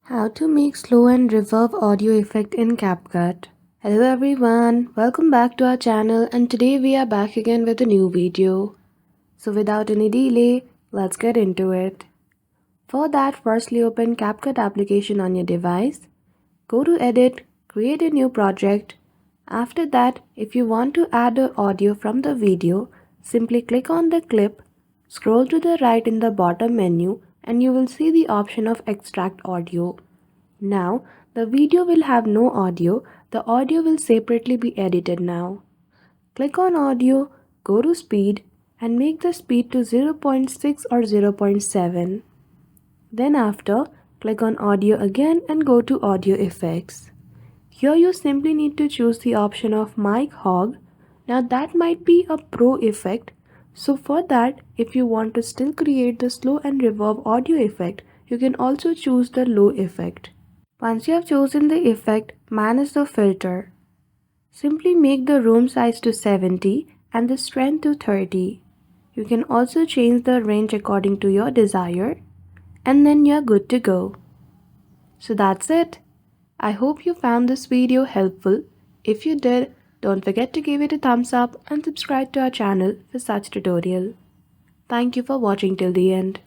How to make slow and reverb audio effect in CapCut. Hello everyone, welcome back to our channel and today we are back again with a new video. So without any delay, let's get into it. For that, firstly open CapCut application on your device. Go to edit, create a new project. After that, if you want to add the audio from the video, simply click on the clip, scroll to the right in the bottom menu and you will see the option of extract audio. Now, the video will have no audio, the audio will separately be edited now. Click on audio, go to speed and make the speed to 0.6 or 0.7. Then after, click on audio again and go to audio effects. Here you simply need to choose the option of mic hog. Now that might be a pro effect. So for that, if you want to still create the slow and reverb audio effect, you can also choose the low effect. Once you have chosen the effect, manage the filter. Simply make the room size to 70 and the strength to 30. You can also change the range according to your desire and then you're good to go. So that's it. I hope you found this video helpful. If you did, don't forget to give it a thumbs up and subscribe to our channel for such tutorial. Thank you for watching till the end.